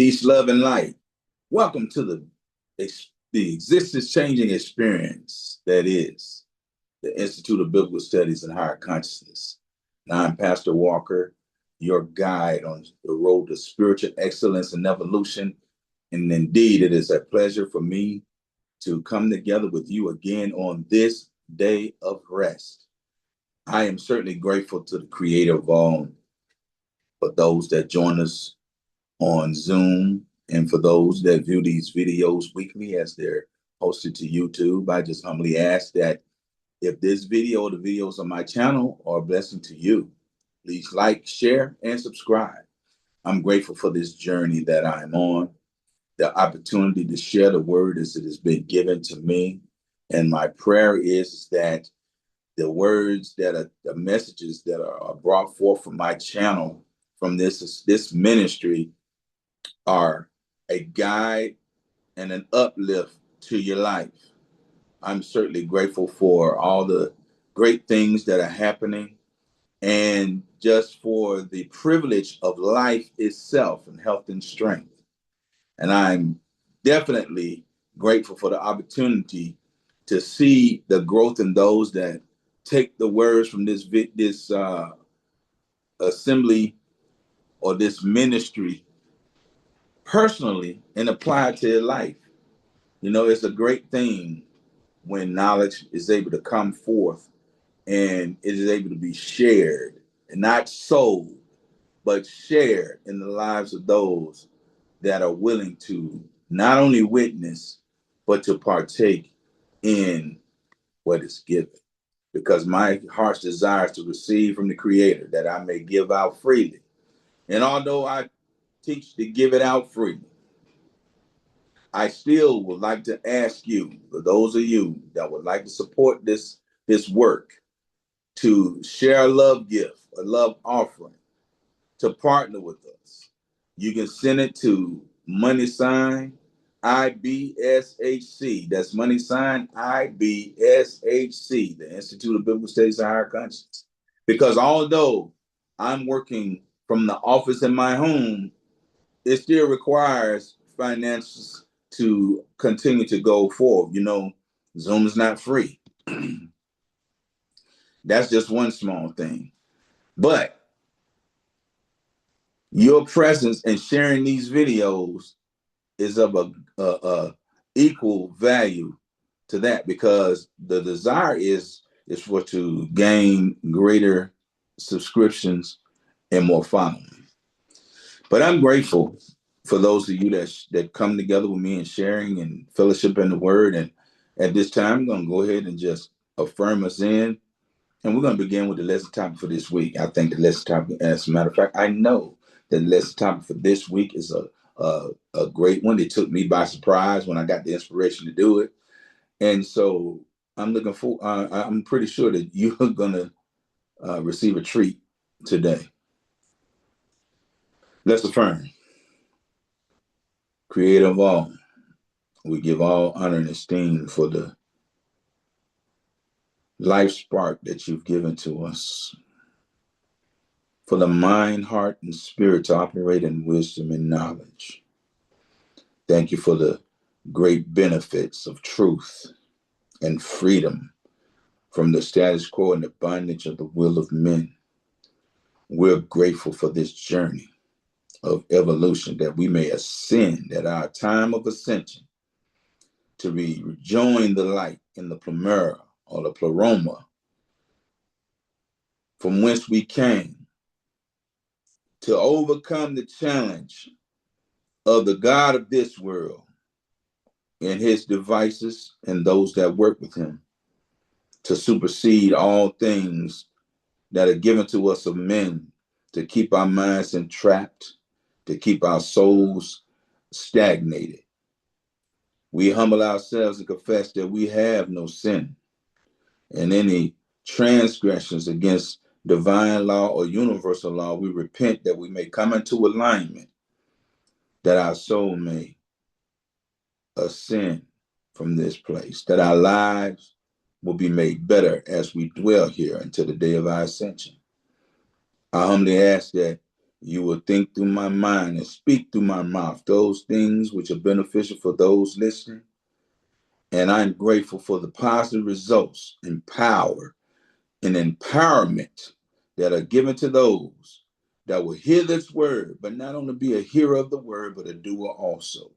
Peace, love, and light. Welcome to the existence-changing experience that is the Institute of Biblical Studies and Higher Consciousness. And I'm Pastor Walker, your guide on the road to spiritual excellence and evolution. And indeed, it is a pleasure for me to come together with you again on this day of rest. I am certainly grateful to the Creator of all, for those that join us on Zoom, and for those that view these videos weekly as they're posted to YouTube. I just humbly ask that if this video or the videos on my channel are a blessing to you, please like, share, and subscribe. I'm grateful for this journey that I'm on, the opportunity to share the word as it has been given to me. And my prayer is that the words that are the messages that are brought forth from my channel, from this ministry, are a guide and an uplift to your life. I'm certainly grateful for all the great things that are happening and just for the privilege of life itself and health and strength. And I'm definitely grateful for the opportunity to see the growth in those that take the words from this assembly or this ministry personally and apply it to their life. You know, it's a great thing when knowledge is able to come forth and it is able to be shared and not sold, but shared in the lives of those that are willing to not only witness, but to partake in what is given. Because my heart's desire is to receive from the Creator that I may give out freely. And although I teach to give it out freely, I still would like to ask you, for those of you that would like to support this work, to share a love gift, a love offering, to partner with us. You can send it to # IBSHC. That's # IBSHC, the Institute of Biblical Studies and Higher Consciousness. Because although I'm working from the office in my home, it still requires finances to continue to go forward. You know, Zoom is not free. That's just one small thing. But your presence and sharing these videos is of a equal value to that, because the desire is for to gain greater subscriptions and more following. But I'm grateful for those of you that come together with me and sharing and fellowship in the word. And at this time, I'm going to go ahead and just affirm us in. And we're going to begin with the lesson topic for this week. I think the lesson topic, as a matter of fact, I know that the lesson topic for this week is a great one. It took me by surprise when I got the inspiration to do it. And so I'm pretty sure that you're going to receive a treat today. Let's affirm. Creator of all, we give all honor and esteem for the life spark that you've given to us, for the mind, heart, and spirit to operate in wisdom and knowledge. Thank you for the great benefits of truth and freedom from the status quo and the bondage of the will of men. We're grateful for this journey of evolution, that we may ascend at our time of ascension to rejoin the light in the pleroma or the pleroma from whence we came, to overcome the challenge of the God of this world and his devices and those that work with him, to supersede all things that are given to us of men, to keep our minds entrapped, to keep our souls stagnated. We humble ourselves and confess that we have no sin, and any transgressions against divine law or universal law, we repent, that we may come into alignment, that our soul may ascend from this place, that our lives will be made better as we dwell here until the day of our ascension. I humbly ask that You will think through my mind and speak through my mouth those things which are beneficial for those listening. And I'm grateful for the positive results and power and empowerment that are given to those that will hear this word, but not only be a hearer of the word, but a doer also.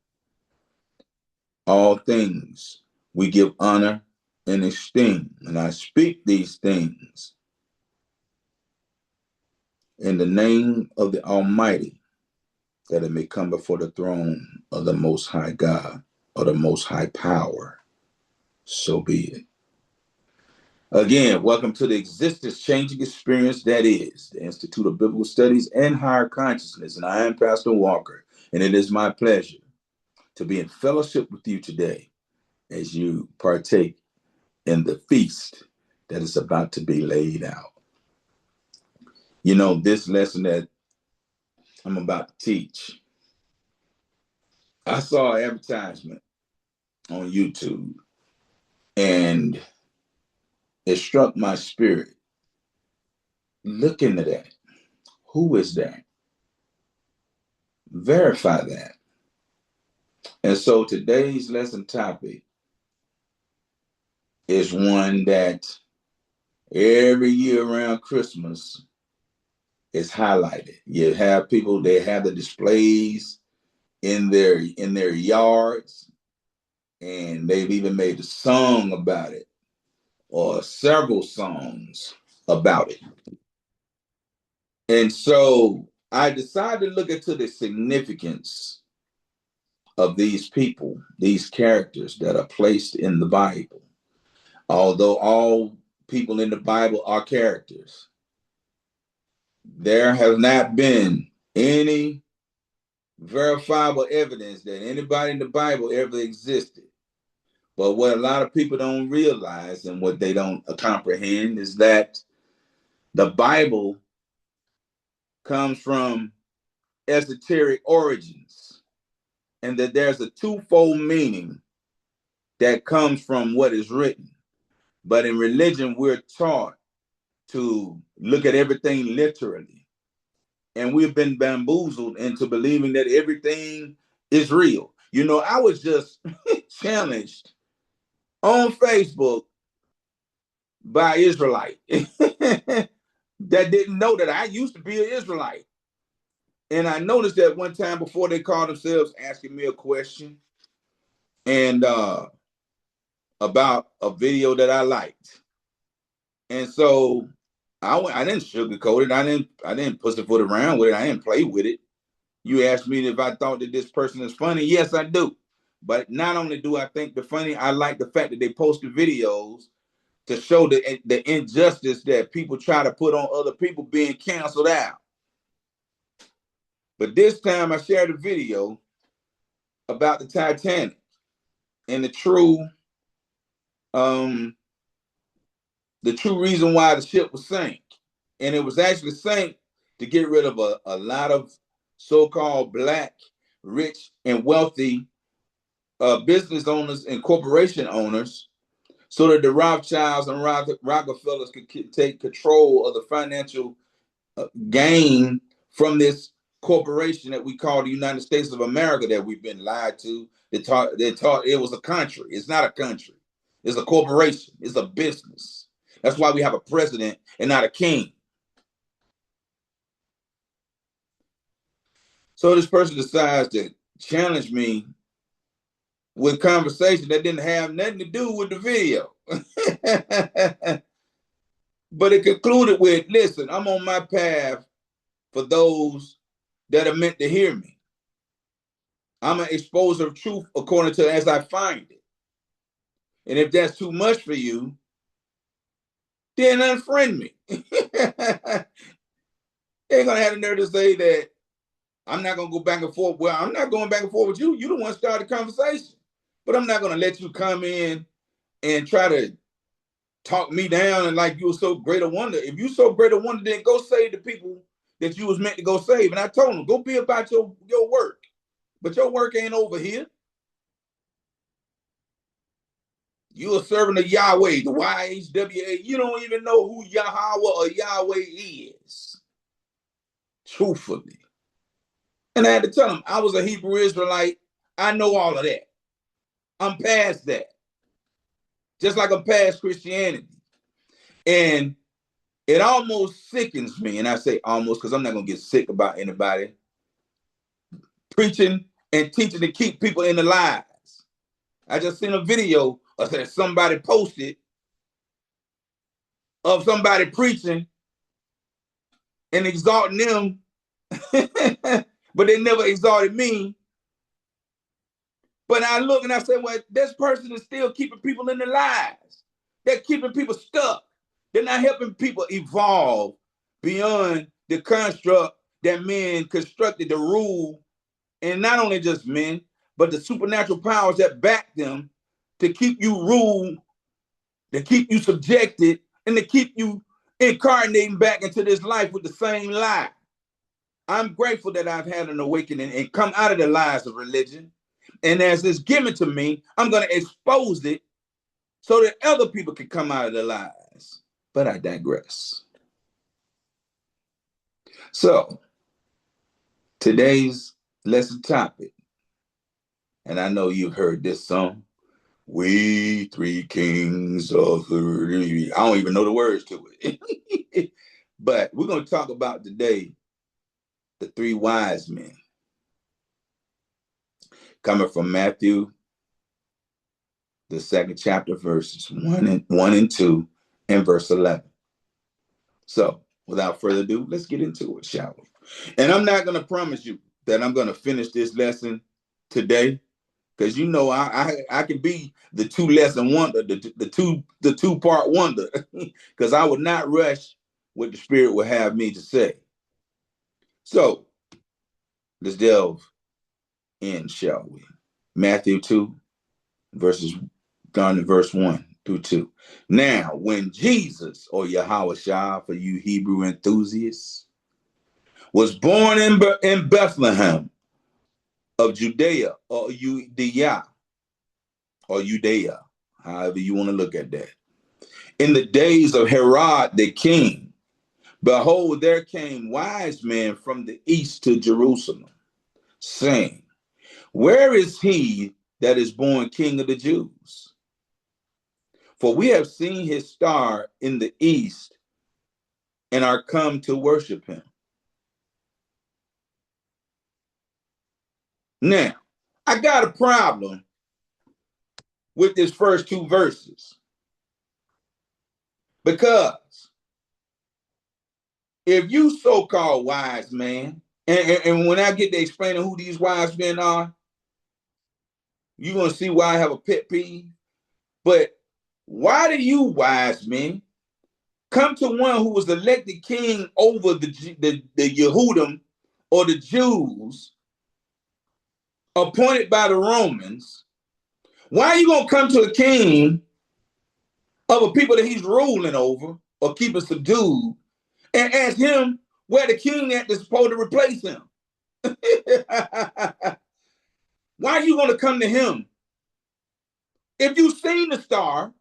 All things we give honor and esteem, and I speak these things in the name of the Almighty, that it may come before the throne of the Most High God, or the Most High Power. So be it. Again, welcome to the existence changing experience that is the Institute of Biblical Studies and Higher Consciousness. And I am Pastor Walker, and it is my pleasure to be in fellowship with you today as you partake in the feast that is about to be laid out. You know, this lesson that I'm about to teach, I saw an advertisement on YouTube, and it struck my spirit. Look into that. Who is that? Verify that. And so today's lesson topic is one that every year around Christmas is highlighted. You have people, they have the displays in their yards, and they've even made a song about it, or several songs about it. And so I decided to look into the significance of these people, these characters that are placed in the Bible. Although all people in the Bible are characters, there has not been any verifiable evidence that anybody in the Bible ever existed. But what a lot of people don't realize, and what they don't comprehend, is that the Bible comes from esoteric origins, and that there's a twofold meaning that comes from what is written. But in religion, we're taught to look at everything literally. And we've been bamboozled into believing that everything is real. You know, I was just challenged on Facebook by an Israelite that didn't know that I used to be an Israelite. And I noticed that one time before, they called themselves asking me a question and about a video that I liked. And so I didn't sugarcoat it. I didn't pussyfoot around with it. I didn't play with it. You asked me if I thought that this person is funny. Yes, I do. But not only do I think they're funny, I like the fact that they posted videos to show the injustice that people try to put on other people being canceled out. But this time I shared a video about the Titanic and the true reason why the ship was sank. And it was actually sank to get rid of a lot of so-called Black, rich, and wealthy business owners and corporation owners, so that the Rothschilds and Rockefellers could take control of the financial gain from this corporation that we call the United States of America, that we've been lied to. They taught it was a country. It's not a country. It's a corporation. It's a business. That's why we have a president and not a king. So this person decides to challenge me with conversation that didn't have nothing to do with the video. But it concluded with, listen, I'm on my path for those that are meant to hear me. I'm an exposer of truth according to as I find it. And if that's too much for you, then unfriend me. They ain't gonna have the nerve to say that I'm not gonna go back and forth. Well, I'm not going back and forth with you. You the one started the conversation. But I'm not gonna let you come in and try to talk me down and like you were so great a wonder. If you so great a wonder, then go save the people that you was meant to go save. And I told them, go be about your work. But your work ain't over here. You are serving the Yahweh, the YHWH. You don't even know who Yahweh or Yahweh is. truthfully. And I had to tell them, I was a Hebrew Israelite. I know all of that. I'm past that. Just like I'm past Christianity. And it almost sickens me. And I say almost because I'm not going to get sick about anybody preaching and teaching to keep people in the lies. I just seen a video that somebody posted of somebody preaching and exalting them, but they never exalted me. But I look and I say, well, this person is still keeping people in their lives. They're keeping people stuck. They're not helping people evolve beyond the construct that men constructed to rule, and not only just men, but the supernatural powers that back them to keep you ruled, to keep you subjected, and to keep you incarnating back into this life with the same lie. I'm grateful that I've had an awakening and come out of the lies of religion. And as it's given to me, I'm going to expose it so that other people can come out of the lies. But I digress. So, today's lesson topic, and I know you've heard this song, We Three Kings of the... I don't even know the words to it. But we're going to talk about today the three wise men. Coming from Matthew, the 2nd chapter, verses 1 and 2, and verse 11. So, without further ado, let's get into it, shall we? And I'm not going to promise you that I'm going to finish this lesson today, because you know I can be the 2-lesson wonder, the two-part wonder, because I would not rush what the Spirit would have me to say. So, let's delve in, shall we? Matthew 2, down to verse 1 through 2. Now, when Jesus, or Yahushua for you Hebrew enthusiasts, was born in Bethlehem of Judea, or Judea, however you want to look at that, in the days of Herod the king, behold, there came wise men from the east to Jerusalem, saying, where is he that is born King of the Jews? For we have seen his star in the east and are come to worship him. Now, I got a problem with this first 2 verses, because if you so-called wise man, and when I get to explaining who these wise men are, you're going to see why I have a pet peeve. But why do you wise men come to one who was elected king over the Yehudim, or the Jews, appointed by the Romans? Why are you going to come to a king of a people that he's ruling over or keeping subdued and ask him where the king at that's supposed to replace him? Why are you going to come to him? If you've seen the star,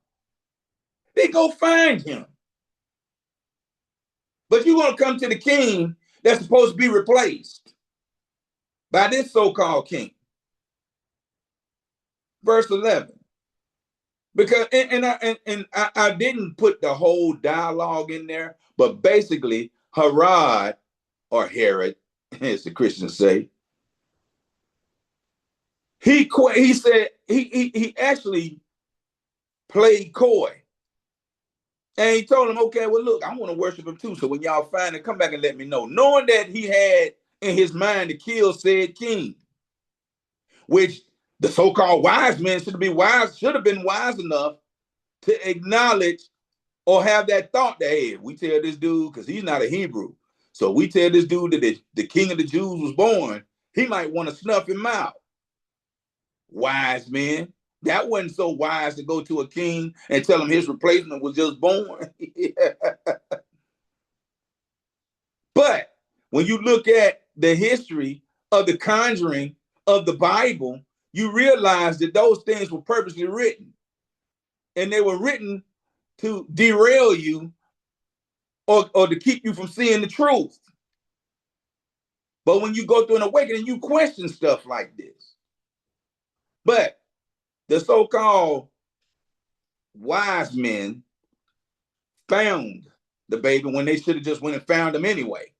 then go find him. But you're going to come to the king that's supposed to be replaced by this so-called king. Verse 11. Because I didn't put the whole dialogue in there, but basically Herod, or Herod, as the Christians say, he said he actually played coy. And he told him, okay, well, look, I want to worship him too. So when y'all find it, come back and let me know. Knowing that he had in his mind to kill said king, which the so-called wise men should have been wise enough to acknowledge or have that thought that, hey, we tell this dude, because he's not a Hebrew, so we tell this dude that the king of the Jews was born, he might want to snuff him out. Wise men. That wasn't so wise to go to a king and tell him his replacement was just born. But when you look at the history of the conjuring of the Bible, you realize that those things were purposely written. And they were written to derail you, or to keep you from seeing the truth. But when you go through an awakening, you question stuff like this. But the so-called wise men found the baby when they should have just went and found him anyway,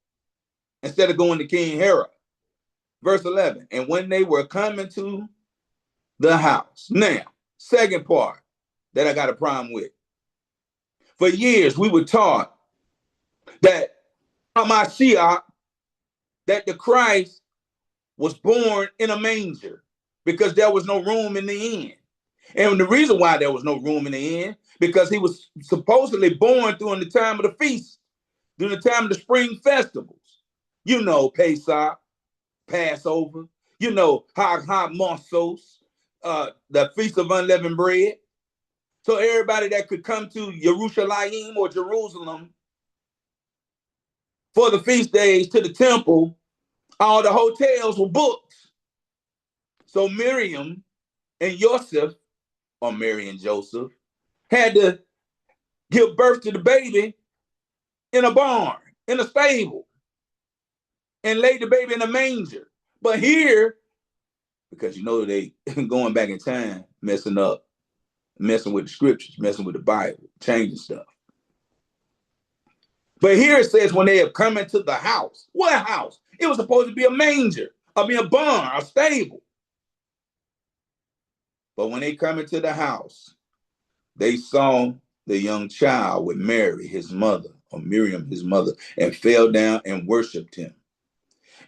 instead of going to King Herod. Verse 11, and when they were coming to the house. Now, second part that I got a problem with. For years, we were taught that Hamashiach, that the Christ was born in a manger because there was no room in the inn. And the reason why there was no room in the inn, because he was supposedly born during the time of the feast, during the time of the spring festivals. You know, Pesach, Passover, you know, Hag HaMosos, the Feast of Unleavened Bread. So everybody that could come to Yerushalayim or Jerusalem for the feast days to the temple, all the hotels were booked. So Miriam and Joseph, or Mary and Joseph, had to give birth to the baby in a barn, in a stable, and lay the baby in a manger. But here, because you know they going back in time, messing up, messing with the scriptures, messing with the Bible, changing stuff. But here it says when they have come into the house. What house? It was supposed to be a manger, I mean a barn, a stable. But when they come into the house, they saw the young child with Mary, his mother, or Miriam, his mother, and fell down and worshiped him.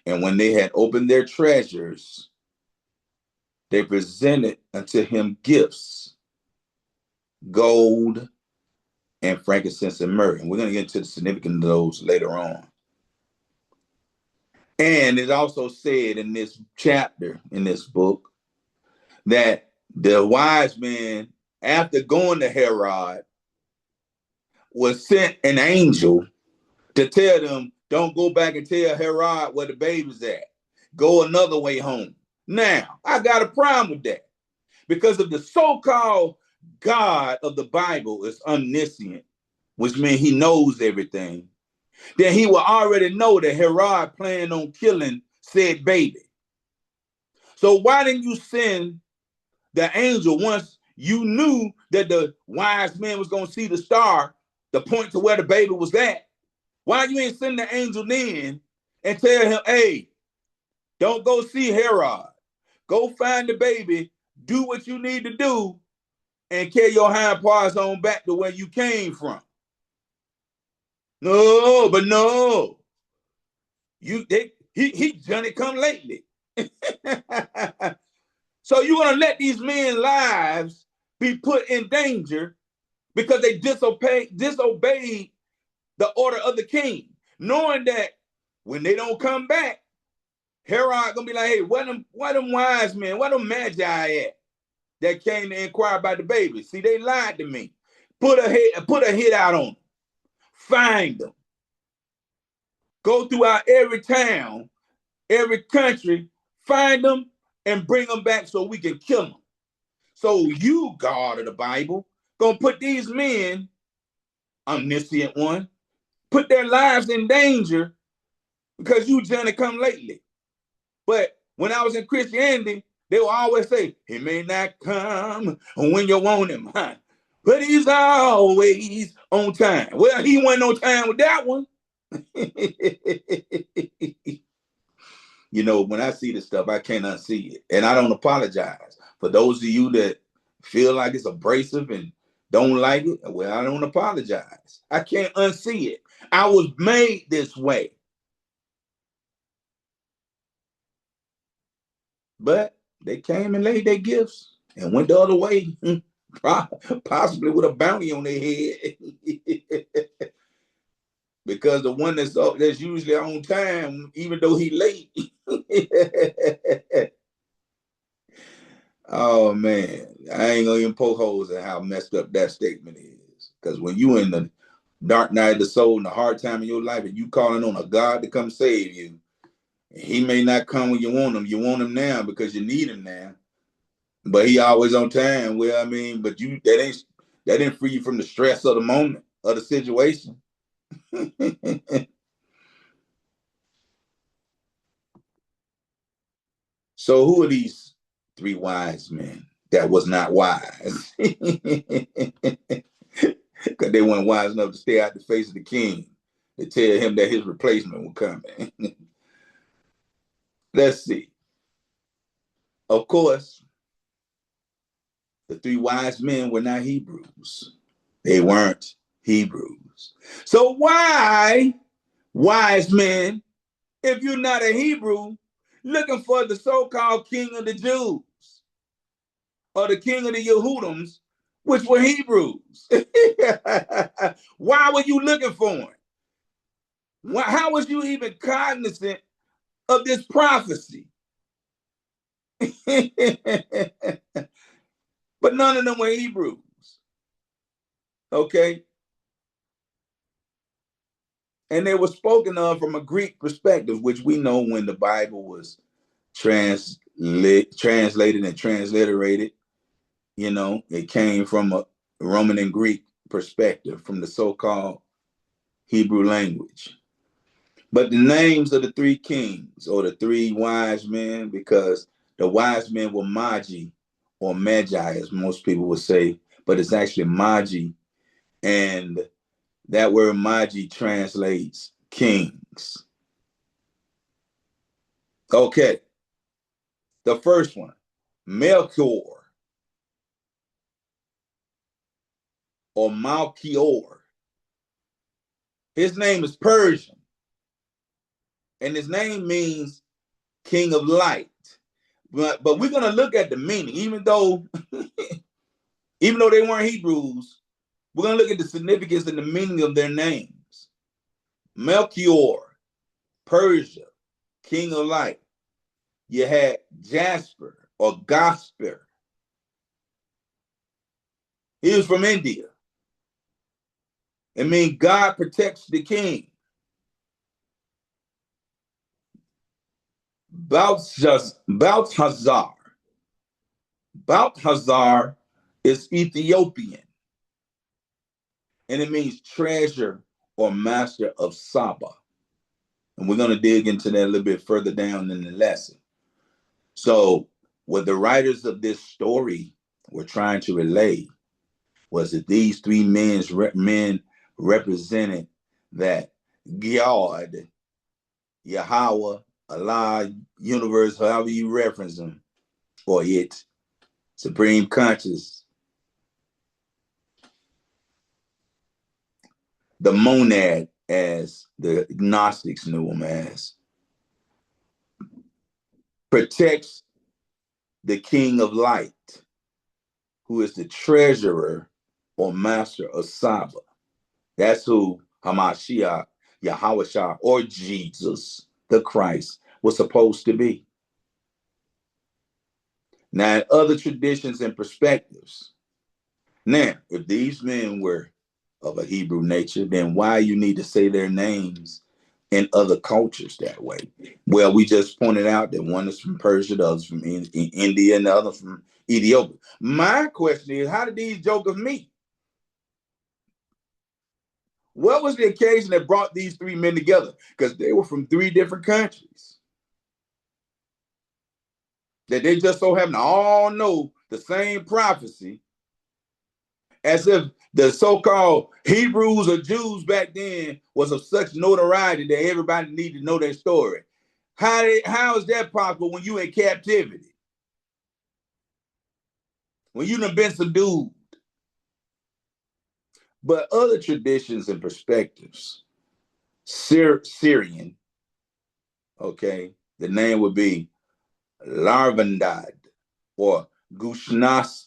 And when they had opened their treasures, they presented unto him gifts, gold and frankincense and myrrh. And we're going to get into the significance of those later on. And it also said in this chapter, in this book, that the wise men, after going to Herod, was sent an angel to tell them, don't go back and tell Herod where the baby's at. Go another way home. Now, I got a problem with that. Because if the so-called God of the Bible is omniscient, which means he knows everything, then he will already know that Herod planned on killing said baby. So why didn't you send the angel once you knew that the wise man was going to see the star, the point to where the baby was at? Why you ain't send the angel then and tell him, hey, don't go see Herod. Go find the baby, do what you need to do, and carry your hind parts on back to where you came from. No, but no. He Johnny come lately. So you're gonna let these men's lives be put in danger because they disobeyed the order of the king, knowing that when they don't come back, Herod gonna be like, hey, where them wise men, where them magi at that came to inquire about the baby? See, they lied to me. Put a hit out on them. Find them. Go throughout every town, every country, find them and bring them back so we can kill them. So you, God of the Bible, gonna put these men, omniscient one, put their lives in danger because you Johnny come lately. But when I was in Christianity, they will always say, he may not come when you want him, huh? But he's always on time. Well, he wasn't on time with that one. You know, when I see this stuff, I can't unsee it. And I don't apologize. For those of you that feel like it's abrasive and don't like it, well, I don't apologize. I can't unsee it. I was made this way. But they came and laid their gifts and went the other way, possibly with a bounty on their head. Because the one that's usually on time, even though he late. Oh man, I ain't gonna even poke holes in how messed up that statement is. Because when you in the dark night of the soul and the hard time in your life, and you calling on a God to come save you, he may not come when you want him. You want him now because you need him now. But he always on time. Well, I mean, but that didn't free you from the stress of the moment, of the situation. So who are these three wise men that was not wise? Because they weren't wise enough to stay out the face of the king to tell him that his replacement was coming. Let's see. Of course, the three wise men were not Hebrews. They weren't Hebrews. So why, wise men, if you're not a Hebrew, looking for the so-called king of the Jews or the king of the Yehudims, which were Hebrews? Why were you looking for him? How was you even cognizant of this prophecy? But none of them were Hebrews. Okay? And they were spoken of from a Greek perspective, which we know when the Bible was translated and transliterated, you know, it came from a Roman and Greek perspective, from the so-called Hebrew language. But the names of the three kings or the three wise men, because the wise men were Magi or Magi, as most people would say, but it's actually Magi. And that word Magi translates kings. Okay. The first one, Melchior or Malchior. His name is Persian. And his name means king of light. But we're going to look at the meaning, even though they weren't Hebrews, we're going to look at the significance and the meaning of their names. Melchior, Persia, king of light. You had Jasper or Gasper. He was from India. It means God protects the king. Balthazar. Balthazar is Ethiopian, and it means treasure or master of Saba. And we're going to dig into that a little bit further down in the lesson. So what the writers of this story were trying to relay was that these three men represented that God, Yahweh, Allah, universe, however you reference them, or it, supreme conscious, the monad, as the Gnostics knew him as, protects the king of light, who is the treasurer or master of Saba. That's who Hamashiach, Yahweh, or Jesus, the Christ, was supposed to be. Now, in other traditions and perspectives, now, if these men were of a Hebrew nature, then why you need to say their names in other cultures that way? Well, we just pointed out that one is from Persia, the other's from India, and the other from Ethiopia. My question is, how did these jokers meet? What was the occasion that brought these three men together? Because they were from three different countries. That they just so happen to all know the same prophecy, as if the so-called Hebrews or Jews back then was of such notoriety that everybody needed to know their story. How is that possible when you in captivity? When you done been subdued? But other traditions and perspectives, Syrian, okay, the name would be Larvandad or Gushnasap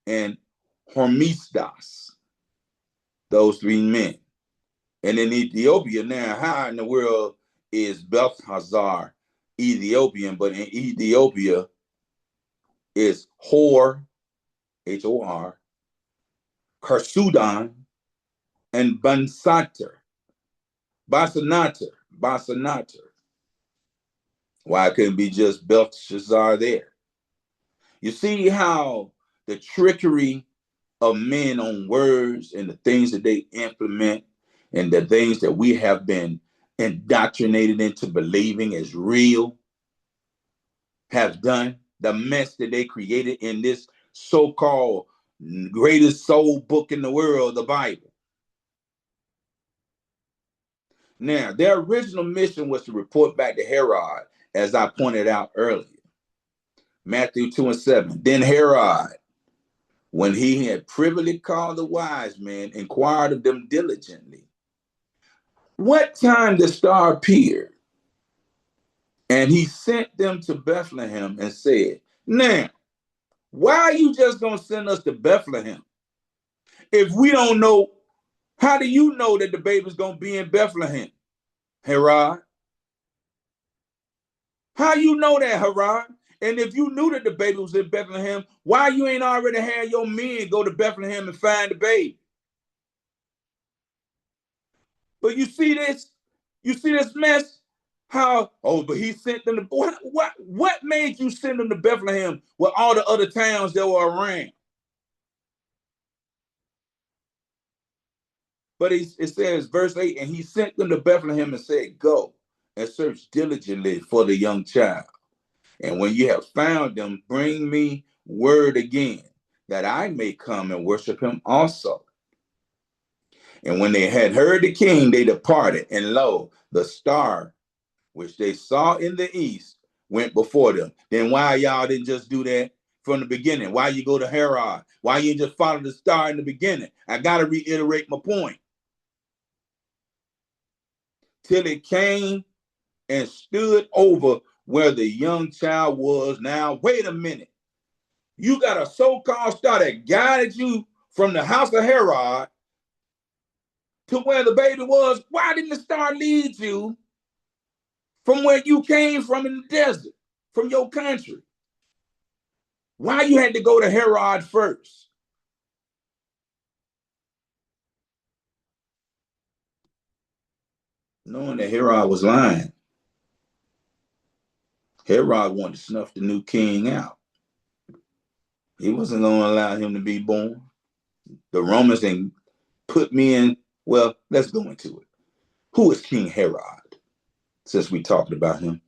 and Hormisdas, those three men. And in Ethiopia now, how in the world is Belthazar Ethiopian, but in Ethiopia is Hor, H-O-R, Karsudan, and Basanater. Why couldn't it be just Belshazzar there? You see how the trickery of men on words and the things that they implement and the things that we have been indoctrinated into believing as real. have done, the mess that they created in this so-called greatest soul book in the world, the Bible. Now, their original mission was to report back to Herod, as I pointed out earlier. Matthew 2:7. Then Herod, when he had privily called the wise men, inquired of them diligently, what time the star appeared? And he sent them to Bethlehem and said, now, why are you just going to send us to Bethlehem? If we don't know, how do you know that the baby's going to be in Bethlehem, Herod? How you know that, Herod? And if you knew that the baby was in Bethlehem, why you ain't already had your men go to Bethlehem and find the baby? But you see this mess? How, oh, but he sent them to, what made you send them to Bethlehem with all the other towns that were around? But it says, verse 8, and he sent them to Bethlehem and said, go and search diligently for the young child. And when you have found them, bring me word again, that I may come and worship him also. And when they had heard the king, they departed. And lo, the star which they saw in the east went before them. Then why y'all didn't just do that from the beginning? Why you go to Herod? Why you just follow the star in the beginning? I got to reiterate my point. Till it came and stood over where the young child was. Now, wait a minute. You got a so-called star that guided you from the house of Herod to where the baby was. Why didn't the star lead you from where you came from in the desert, from your country? Why you had to go to Herod first? Knowing that Herod was lying. Herod wanted to snuff the new king out. He wasn't going to allow him to be born. The Romans didn't put me in. Well, let's go into it. Who is King Herod? Since we talked about him.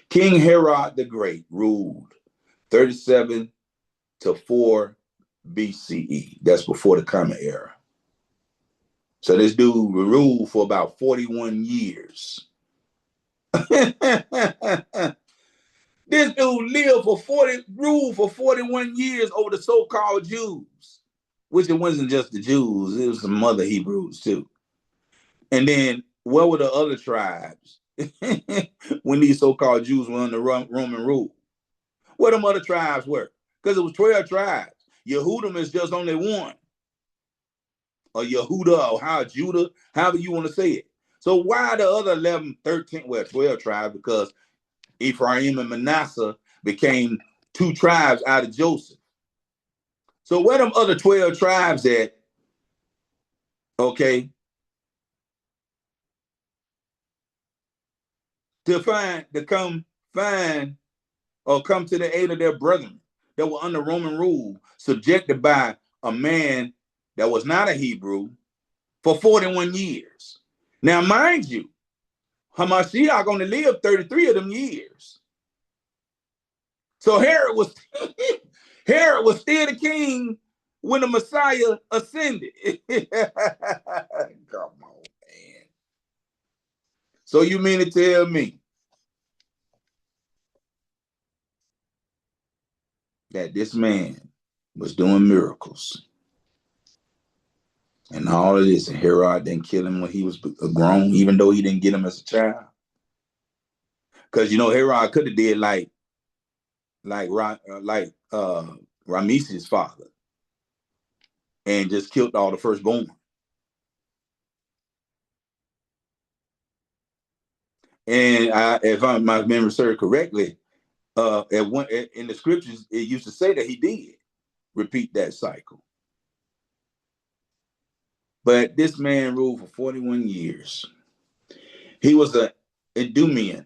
King Herod the Great ruled 37 to 4 BCE. That's before the Common Era. So this dude ruled for about 41 years. This dude ruled for 41 years over the so-called Jews, which it wasn't just the Jews, it was some other Hebrews too. And then what were the other tribes when these so-called Jews were under Roman rule? What them other tribes were? Because it was 12 tribes. Yehudim is just only one. Or Yehuda, or how Judah, however you want to say it. So why the other 11, 13, 12 tribes? Because Ephraim and Manasseh became 2 tribes out of Joseph. So where them other 12 tribes at? Okay. To come to the aid of their brethren that were under Roman rule, subjected by a man that was not a Hebrew for 41 years. Now, mind you, Hamashiach going to live 33 of them years. So Herod was still the king when the Messiah ascended. Come on, man. So you mean to tell me that this man was doing miracles and all of this, and Herod didn't kill him when he was grown, even though he didn't get him as a child? Because Herod could have did like Ramesses' father, and just killed all the firstborn. And if my memory serves correctly, in the scriptures, it used to say that he did repeat that cycle. But this man ruled for 41 years. He was an Edomian,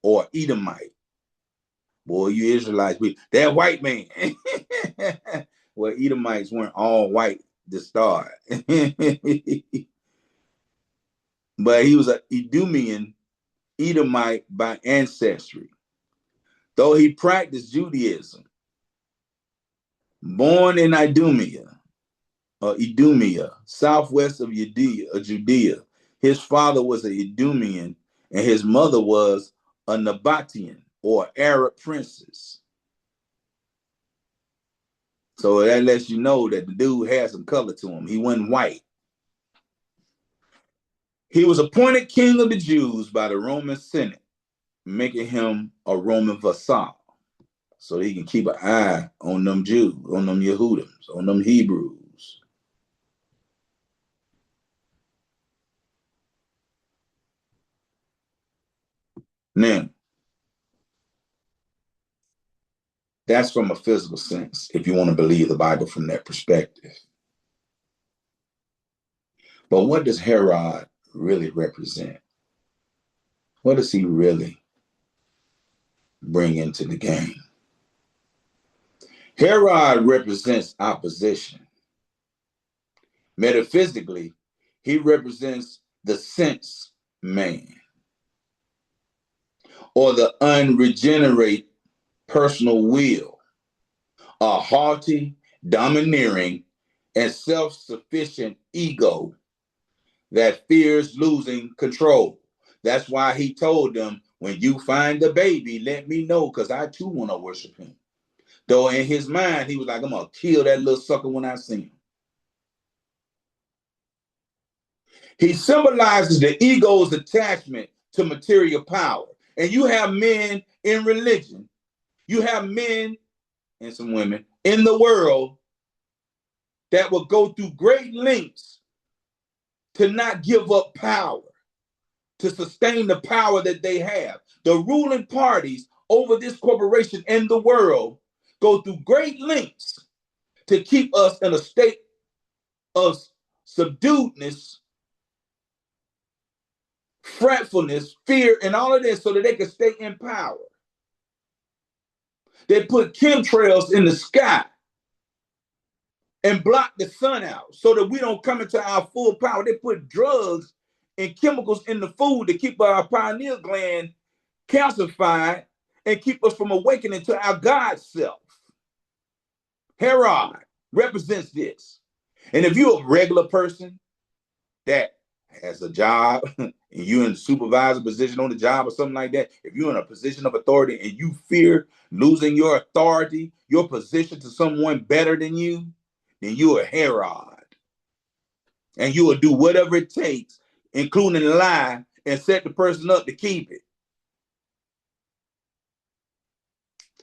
or Edomite. Boy, you Israelites, that white man. Well, Edomites weren't all white to start. But he was an Edomian Edomite by ancestry, though he practiced Judaism. Born in Idumea, southwest of Judea. His father was an Idumean, and his mother was a Nabatean, or Arab princess. So that lets you know that the dude had some color to him. He wasn't white. He was appointed king of the Jews by the Roman Senate, making him a Roman vassal, so he can keep an eye on them Jews, on them Yehudims, on them Hebrews. Now, that's from a physical sense, if you want to believe the Bible from that perspective. But what does Herod really represent? What does he really bring into the game? Herod represents opposition. Metaphysically, he represents the sense man, or the unregenerate personal will, a haughty, domineering, and self-sufficient ego that fears losing control. That's why he told them, when you find the baby, let me know, because I too want to worship him. Though in his mind, he was like, I'm going to kill that little sucker when I see him. He symbolizes the ego's attachment to material power. And you have men in religion, you have men and some women in the world that will go through great lengths to not give up power, to sustain the power that they have. The ruling parties over this corporation and the world go through great lengths to keep us in a state of subduedness, fretfulness, fear, and all of this so that they can stay in power. They put chemtrails in the sky and block the sun out so that we don't come into our full power. They put drugs and chemicals in the food to keep our pineal gland calcified and keep us from awakening to our God self. Herod represents this. And if you're a regular person that has a job and you're in a supervisor position on the job or something like that, if you're in a position of authority and you fear losing your authority, your position to someone better than you, then you're a Herod. And you will do whatever it takes, including lie, and set the person up to keep it.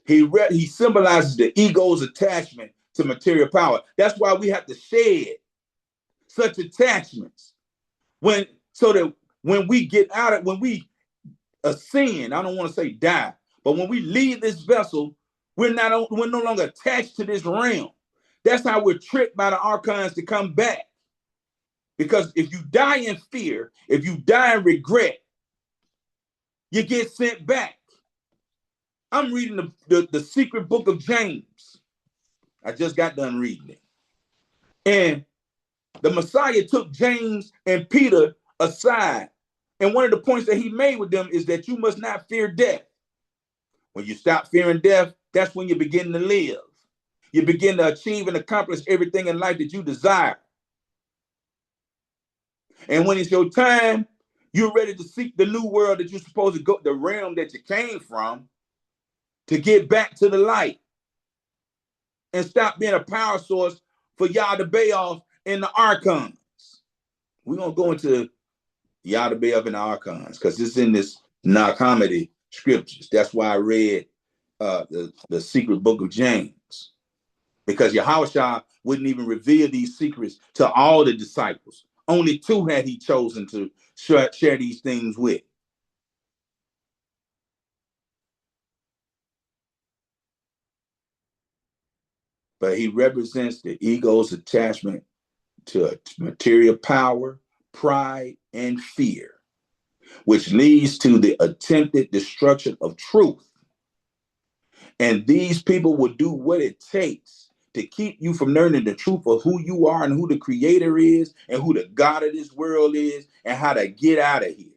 He symbolizes the ego's attachment to material power. That's why we have to shed such attachments. So that when we get out of, when we ascend, I don't want to say die, but when we leave this vessel, we're no longer attached to this realm. That's how we're tricked by the archons to come back. Because if you die in fear, if you die in regret, you get sent back. I'm reading the secret book of James. I just got done reading it. And the Messiah took James and Peter aside. And one of the points that he made with them is that you must not fear death. When you stop fearing death, that's when you begin to live. You begin to achieve and accomplish everything in life that you desire. And when it's your time, you're ready to seek the new world that you're supposed to go, the realm that you came from, to get back to the light and stop being a power source for Yada-Baoth and the archons. We're going to go into Yada-Baoth and the archons because it's in this Nag-Hammadi scriptures. That's why I read the secret book of James, because Yahushua wouldn't even reveal these secrets to all the disciples. Only 2 had he chosen to share these things with. But he represents the ego's attachment to material power, pride, and fear, which leads to the attempted destruction of truth. And these people will do what it takes to keep you from learning the truth of who you are and who the creator is and who the God of this world is and how to get out of here.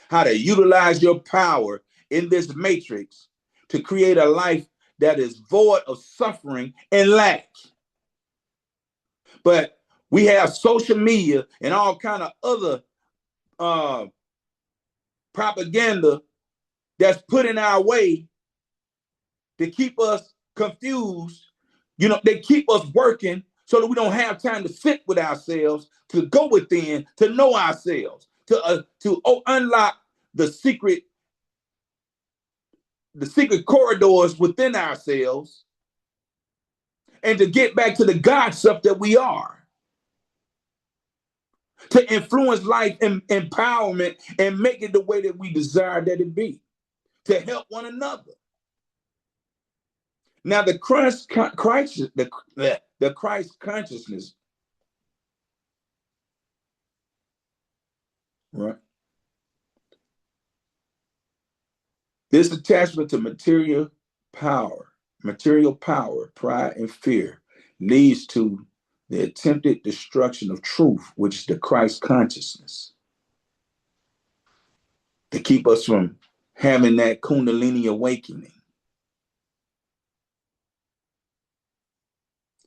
how to utilize your power in this matrix to create a life that is void of suffering and lack. But we have social media and all kind of other propaganda that's put in our way to keep us confused. You know, they keep us working so that we don't have time to sit with ourselves, to go within, to know ourselves, to unlock the secret corridors within ourselves, and to get back to the God stuff that we are, to influence life and empowerment and make it the way that we desire that it be, to help one another. Now, the Christ consciousness, right? This attachment to material power, pride, and fear leads to the attempted destruction of truth, which is the Christ consciousness, to keep us from having that Kundalini awakening,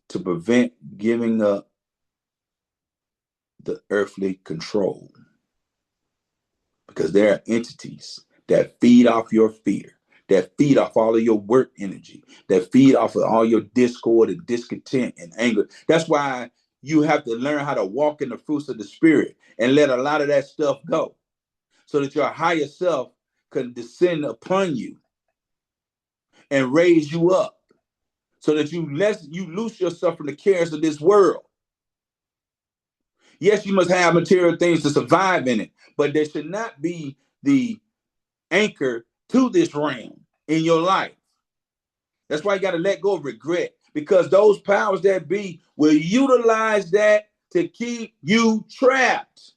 to prevent giving up the earthly control. Because there are entities that feed off your fear, that feed off all of your work energy, that feed off of all your discord and discontent and anger. That's why you have to learn how to walk in the fruits of the spirit and let a lot of that stuff go, so that your higher self can descend upon you and raise you up, so that you loose yourself from the cares of this world. Yes, you must have material things to survive in it, but there should not be the anchor to this realm in your life. That's why you got to let go of regret, because those powers that be will utilize that to keep you trapped.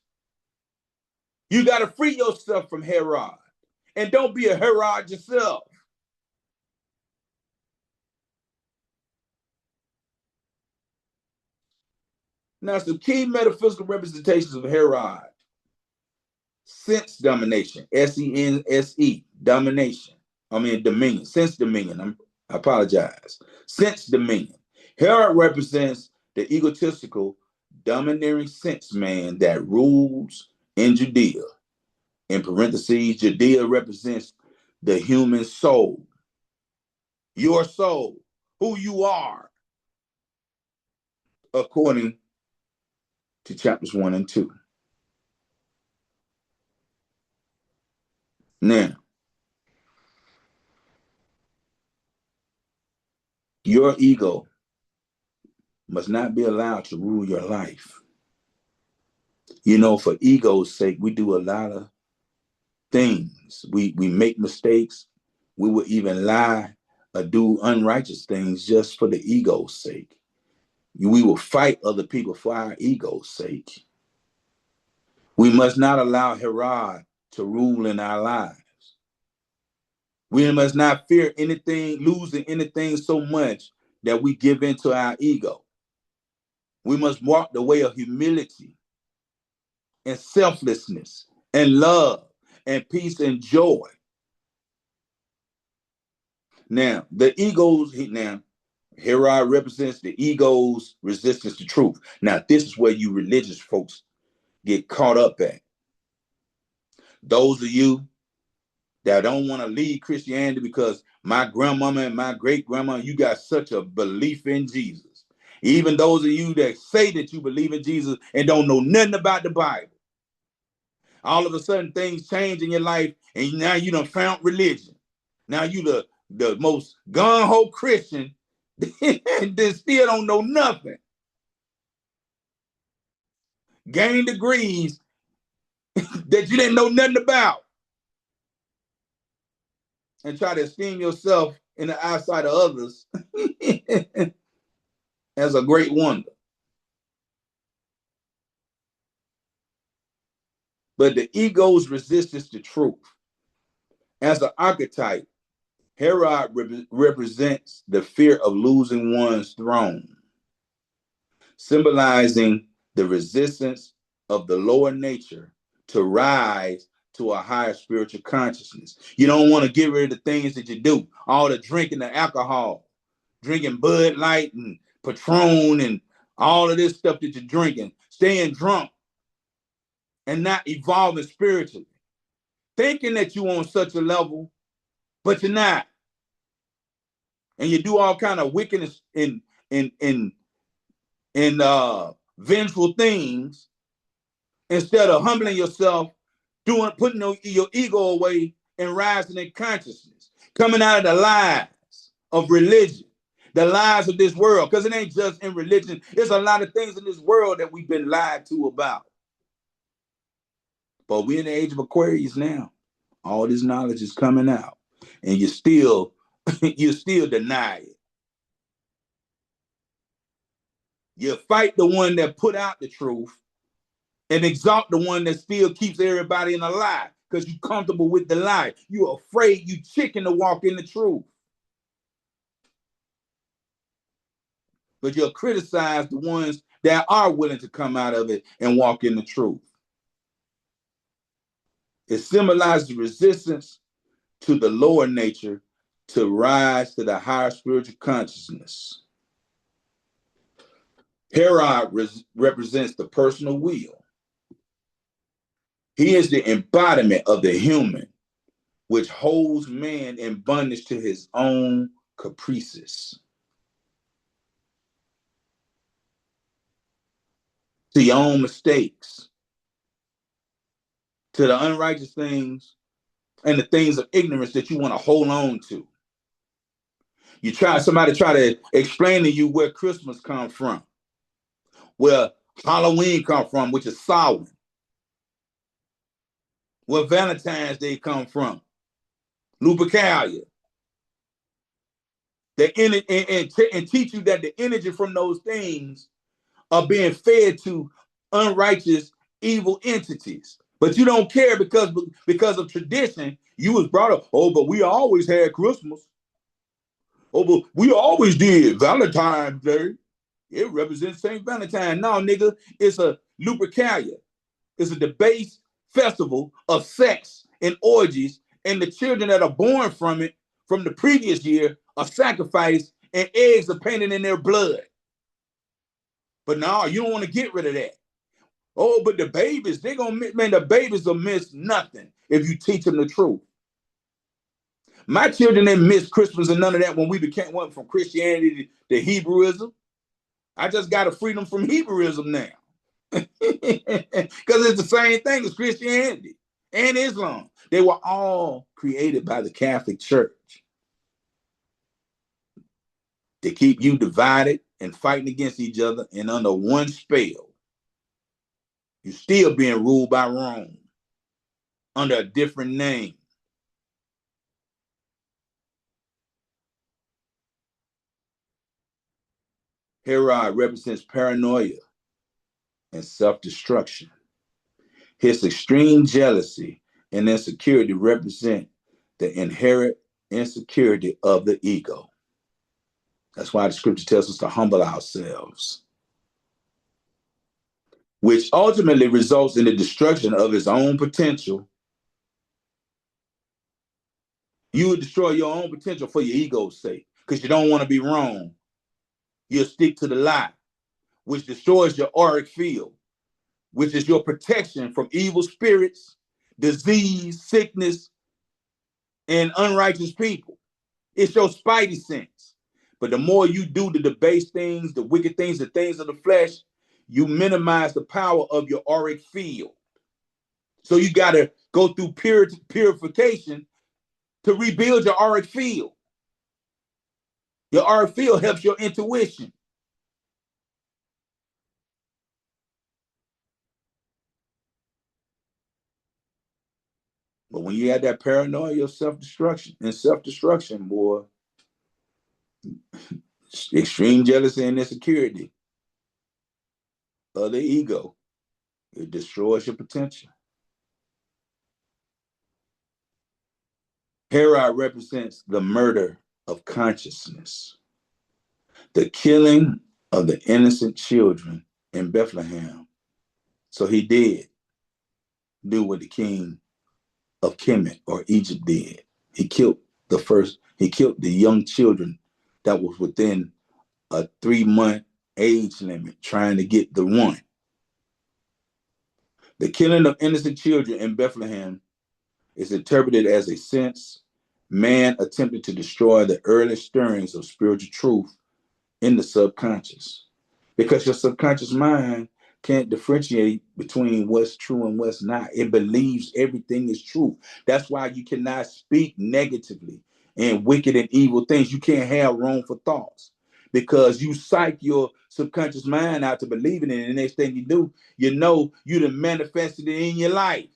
You got to free yourself from Herod, and don't be a Herod yourself. Now, some key metaphysical representations of Herod: sense domination, SENSE, domination. Dominion, sense dominion. I apologize. Sense dominion. Herod represents the egotistical, domineering sense man that rules in Judea. In parentheses, Judea represents the human soul, your soul, who you are, according to chapters 1 and 2. Now, your ego must not be allowed to rule your life. You know, for ego's sake, we do a lot of things. We make mistakes. We will even lie or do unrighteous things just for the ego's sake. We will fight other people for our ego's sake. We must not allow Herod to rule in our lives. We must not fear anything, losing anything so much that we give in to our ego. We must walk the way of humility and selflessness and love and peace and joy. Now, Herod represents the ego's resistance to truth. Now, this is where you religious folks get caught up at. Those of you that don't want to leave Christianity because my grandmama and my great grandma, you got such a belief in Jesus. Even those of you that say that you believe in Jesus and don't know nothing about the Bible. All of a sudden things change in your life and now you done found religion. Now you the most gung-ho Christian and then still don't know nothing. Gain degrees that you didn't know nothing about. And try to esteem yourself in the eyesight of others as a great wonder. But the ego's resistance to truth. As an archetype, Herod represents the fear of losing one's throne, symbolizing the resistance of the lower nature to rise to a higher spiritual consciousness. You don't want to get rid of the things that you do. All the drinking, the alcohol, drinking Bud Light and Patron and all of this stuff that you're drinking, staying drunk and not evolving spiritually. Thinking that you're on such a level, but you're not. And you do all kind of wickedness and vengeful things instead of humbling yourself, putting your ego away and rising in consciousness, coming out of the lies of religion, the lies of this world, because it ain't just in religion. There's a lot of things in this world that we've been lied to about. But we're in the age of Aquarius now. All this knowledge is coming out, and you still deny it. You fight the one that put out the truth and exalt the one that still keeps everybody in a lie because you're comfortable with the lie. You're afraid, you chicken to walk in the truth. But you'll criticize the ones that are willing to come out of it and walk in the truth. It symbolizes the resistance to the lower nature to rise to the higher spiritual consciousness. Herod represents the personal will. He is the embodiment of the human, which holds man in bondage to his own caprices, to your own mistakes, to the unrighteous things and the things of ignorance that you want to hold on to. Somebody try to explain to you where Christmas comes from, where Halloween comes from, which is Samhain, where Valentine's Day come from, Lupercalia. And teach you that the energy from those things are being fed to unrighteous, evil entities. But you don't care because of tradition. You was brought up, oh, but we always had Christmas. Oh, but we always did Valentine's Day. It represents St. Valentine. No, nigga, it's a Lupercalia. It's a debased festival of sex and orgies, and the children that are born from it from the previous year are sacrificed and eggs are painted in their blood. But no, you don't want to get rid of that. Oh, but the babies, the babies will miss nothing if you teach them the truth. My children didn't miss Christmas and none of that when we went from Christianity to Hebrewism. I just got a freedom from Hebrewism now. Because it's the same thing as Christianity and Islam. They were all created by the Catholic Church to keep you divided and fighting against each other and under one spell. You're still being ruled by Rome under a different name. Herod represents paranoia and self-destruction. His extreme jealousy and insecurity represent the inherent insecurity of the ego. That's why the scripture tells us to humble ourselves, which ultimately results in the destruction of his own potential. You would destroy your own potential for your ego's sake because you don't want to be wrong. You'll stick to the lie, which destroys your auric field, which is your protection from evil spirits, disease, sickness, and unrighteous people. It's your spidey sense. But the more you do the debased things, the wicked things, the things of the flesh, you minimize the power of your auric field. So you got to go through purification to rebuild your auric field. Your auric field helps your intuition. But when you have that paranoia, your self-destruction, boy, extreme jealousy and insecurity of the ego, it destroys your potential. Herod represents the murder of consciousness, the killing of the innocent children in Bethlehem. So he did do what the king Kemet or Egypt did. He killed the young children that was within a 3-month age limit trying to get the one. The killing of innocent children in Bethlehem is interpreted as a sense man attempted to destroy the early stirrings of spiritual truth in the subconscious. Because your subconscious mind can't differentiate between what's true and what's not. It believes everything is true. That's why you cannot speak negatively and wicked and evil things. You can't have room for thoughts because you psych your subconscious mind out to believing it. And the next thing you do, you know you done manifested it in your life.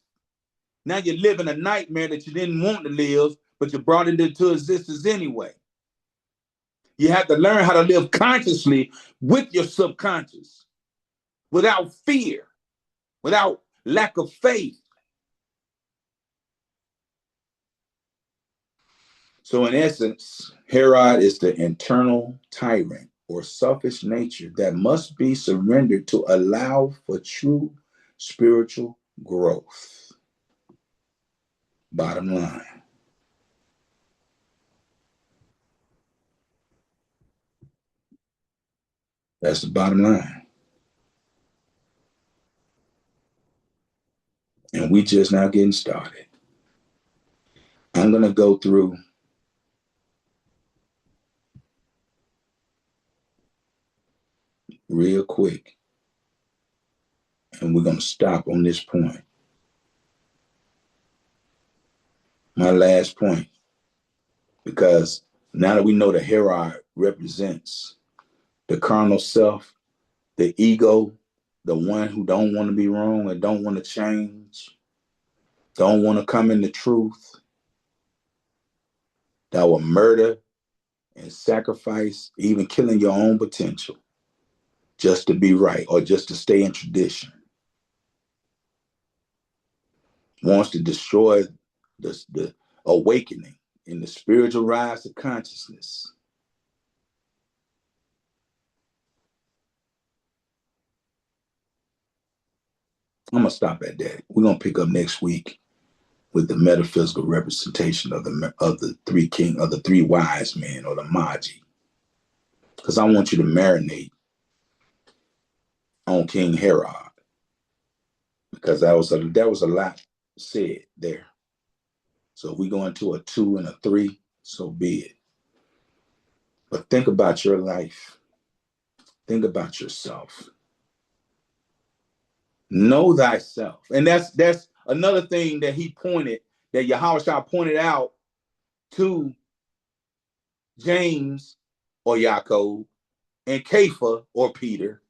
Now you're living a nightmare that you didn't want to live, but you brought it into existence anyway. You have to learn how to live consciously with your subconscious, without fear, without lack of faith. So in essence, Herod is the internal tyrant or selfish nature that must be surrendered to allow for true spiritual growth. Bottom line. That's the bottom line. And we just now getting started. I'm going to go through real quick. And we're going to stop on this point. My last point. Because now that we know that Herod represents the carnal self, the ego, the one who don't want to be wrong and don't want to change, don't want to come into truth, that will murder and sacrifice, even killing your own potential just to be right or just to stay in tradition. Wants to destroy the awakening in the spiritual rise of consciousness. I'm going to stop at that. We're going to pick up next week with the metaphysical representation of the three wise men, or the Magi. Because I want you to marinate on King Herod. Because that was a lot said there. So if we go into a 2 and a 3, so be it. But think about your life. Think about yourself. Know thyself. And that's another thing that Yahushua pointed out to James or Yaakov and Kepha or Peter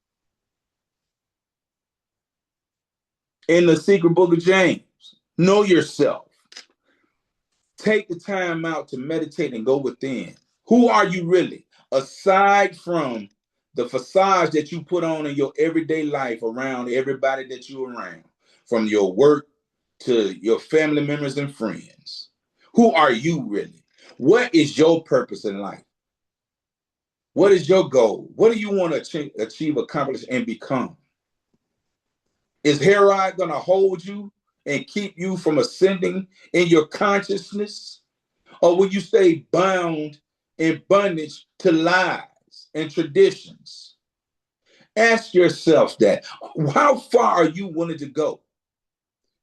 in the secret book of James. Know yourself. Take the time out to meditate and go within. Who are you really? Aside from the facade that you put on in your everyday life around everybody that you're around, from your work to your family members and friends. Who are you really? What is your purpose in life? What is your goal? What do you want to achieve, accomplish, and become? Is Herod going to hold you and keep you from ascending in your consciousness? Or will you stay bound in bondage to lies and traditions? Ask yourself that. How far are you willing to go?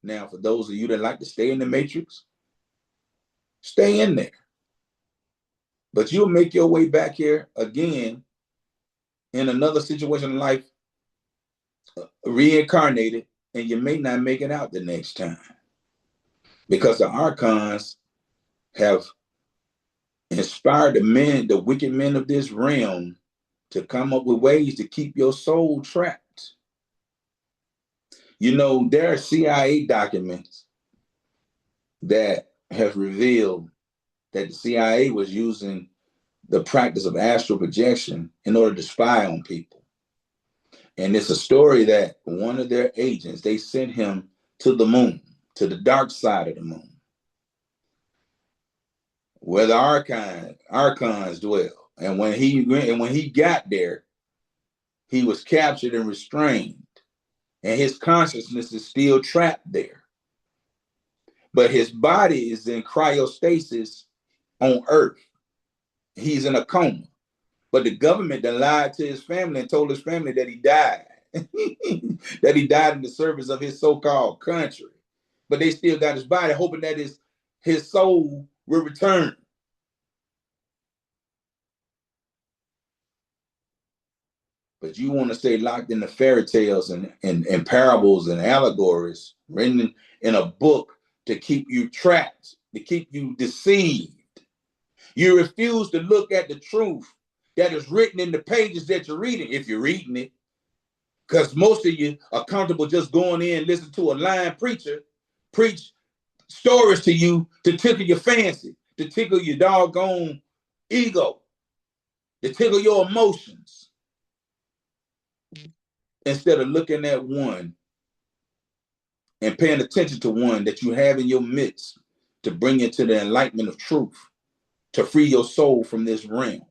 Now, for those of you that like to stay in the matrix, stay in there. But you'll make your way back here again in another situation in life, reincarnated, and you may not make it out the next time. Because the archons have inspired the wicked men of this realm to come up with ways to keep your soul trapped. You know, there are CIA documents that have revealed that the CIA was using the practice of astral projection in order to spy on people. And it's a story that one of their agents, they sent him to the moon, to the dark side of the moon, where the archons dwell. And when he got there, he was captured and restrained, and his consciousness is still trapped there. but his body is in cryostasis on Earth. He's in a coma. But the government then lied to his family and told his family that he died. That he died in the service of his so-called country. But they still got his body, hoping that his soul will return. But you want to stay locked in the fairy tales and parables and allegories written in a book to keep you trapped, to keep you deceived. You refuse to look at the truth that is written in the pages that you're reading, if you're reading it. Because most of you are comfortable just going in and listening to a lying preacher preach stories to you to tickle your fancy, to tickle your doggone ego, to tickle your emotions, instead of looking at one and paying attention to one that you have in your midst to bring you to the enlightenment of truth, to free your soul from this realm.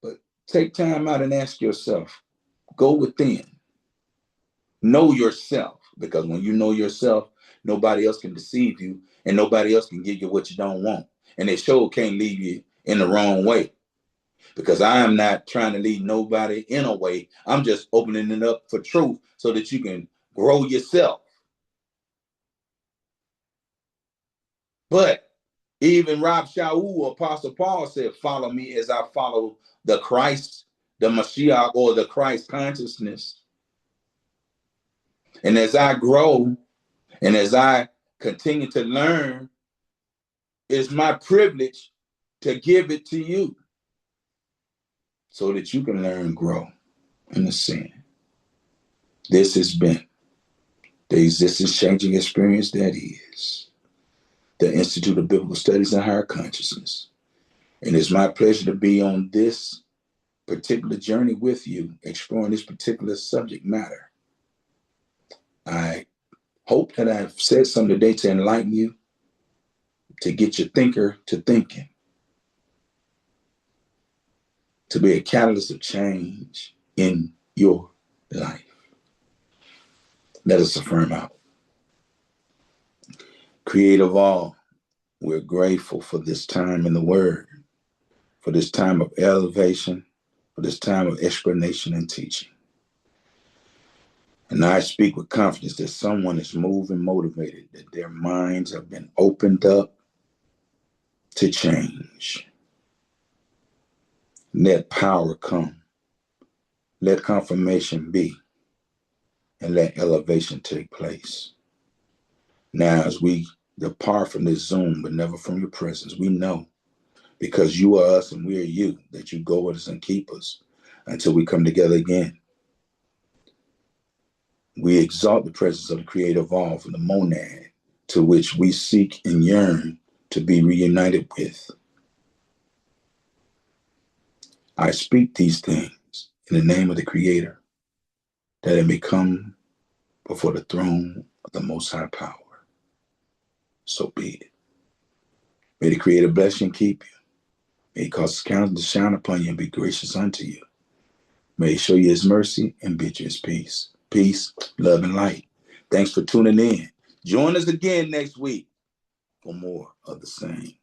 But take time out and ask yourself, go within, know yourself, because when you know yourself, nobody else can deceive you and nobody else can give you what you don't want. And they sure can't lead you in the wrong way, because I am not trying to lead nobody in a way. I'm just opening it up for truth so that you can grow yourself. But even Rob Shaul, Apostle Paul said, follow me as I follow the Christ, the Mashiach, or the Christ consciousness. And as I grow and as I continue to learn, it's my privilege to give it to you so that you can learn and grow in the sin. This has been the existence changing experience that is the Institute of Biblical Studies and Higher Consciousness. And it's my pleasure to be on this particular journey with you, exploring this particular subject matter. I hope that I've said something today to enlighten you, to get your thinker to thinking, to be a catalyst of change in your life. Let us affirm out. Creator of all, we're grateful for this time in the Word, for this time of elevation, for this time of explanation and teaching. And I speak with confidence that someone is moved and motivated, that their minds have been opened up to change. Let power come. Let confirmation be. And let elevation take place. Now, as we depart from this Zoom, but never from your presence, we know, because you are us and we are you, that you go with us and keep us until we come together again. We exalt the presence of the Creator of all, from the monad to which we seek and yearn to be reunited with. I speak these things in the name of the Creator, that it may come before the throne of the Most High Power. So be it. May the Creator bless you and keep you. May He cause His countenance to shine upon you and be gracious unto you. May He show you His mercy and bid you His peace. Peace, love, and light. Thanks for tuning in. Join us again next week for more of the same.